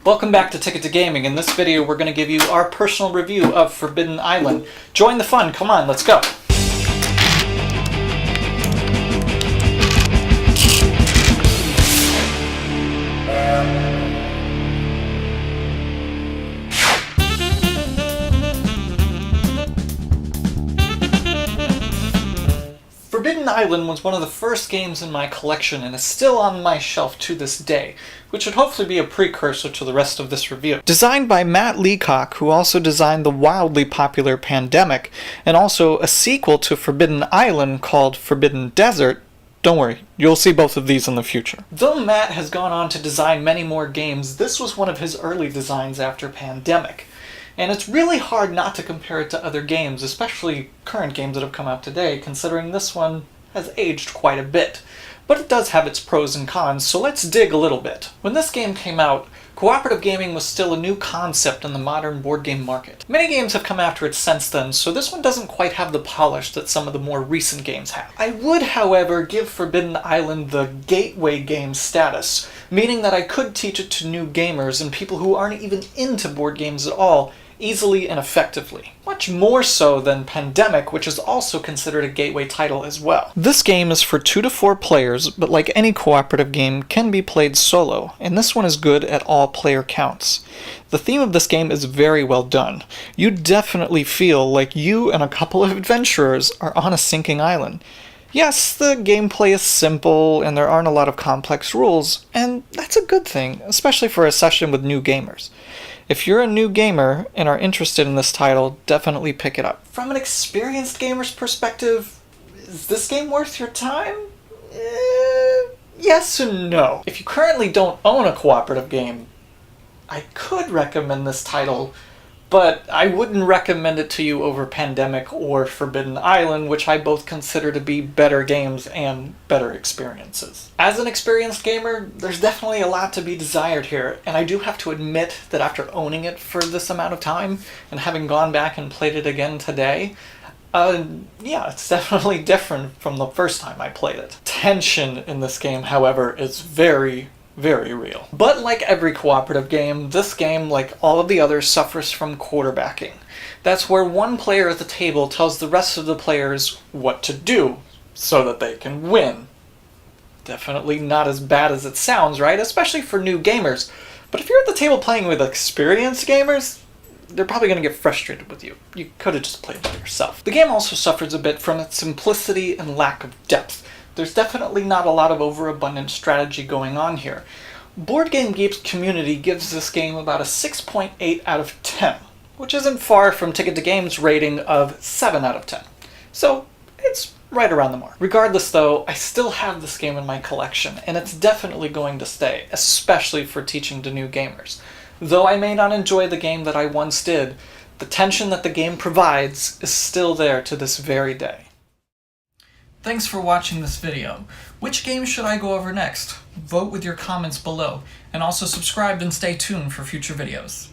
Welcome back to Ticket to Gaming. In this video, we're going to give you our personal review of Forbidden Island. Join the fun. Come on, let's go. Forbidden Island was one of the first games in my collection and is still on my shelf to this day, which should hopefully be a precursor to the rest of this review. Designed by Matt Leacock, who also designed the wildly popular Pandemic, and also a sequel to Forbidden Island called Forbidden Desert. Don't worry, you'll see both of these in the future. Though Matt has gone on to design many more games, this was one of his early designs after Pandemic. And it's really hard not to compare it to other games, especially current games that have come out today, considering this one has aged quite a bit. But it does have its pros and cons, so let's dig a little bit. When this game came out, cooperative gaming was still a new concept in the modern board game market. Many games have come after it since then, so this one doesn't quite have the polish that some of the more recent games have. I would, however, give Forbidden Island the gateway game status, meaning that I could teach it to new gamers and people who aren't even into board games at all, easily and effectively. Much more so than Pandemic, which is also considered a gateway title as well. This game is for 2 to 4 players, but like any cooperative game, can be played solo, and this one is good at all player counts. The theme of this game is very well done. You definitely feel like you and a couple of adventurers are on a sinking island. Yes, the gameplay is simple, and there aren't a lot of complex rules, and that's a good thing, especially for a session with new gamers. If you're a new gamer and are interested in this title, definitely pick it up. From an experienced gamer's perspective, is this game worth your time? Yes and no. If you currently don't own a cooperative game, I could recommend this title, but I wouldn't recommend it to you over Pandemic or Forbidden Island, which I both consider to be better games and better experiences. As an experienced gamer, there's definitely a lot to be desired here, and I do have to admit that after owning it for this amount of time, and having gone back and played it again today, yeah, it's definitely different from the first time I played it. Tension in this game, however, is very real. But like every cooperative game, this game, like all of the others, suffers from quarterbacking. That's where one player at the table tells the rest of the players what to do so that they can win. Definitely not as bad as it sounds, right? Especially for new gamers. But if you're at the table playing with experienced gamers, they're probably going to get frustrated with you. You could have just played by yourself. The game also suffers a bit from its simplicity and lack of depth. There's definitely not a lot of overabundant strategy going on here. Board Game Geek's community gives this game about a 6.8 out of 10, which isn't far from Ticket to Game's rating of 7 out of 10. So it's right around the mark. Regardless though, I still have this game in my collection, and it's definitely going to stay, especially for teaching to new gamers. Though I may not enjoy the game that I once did, the tension that the game provides is still there to this very day. Thanks for watching this video. Which game should I go over next? Vote with your comments below, and also subscribe and stay tuned for future videos.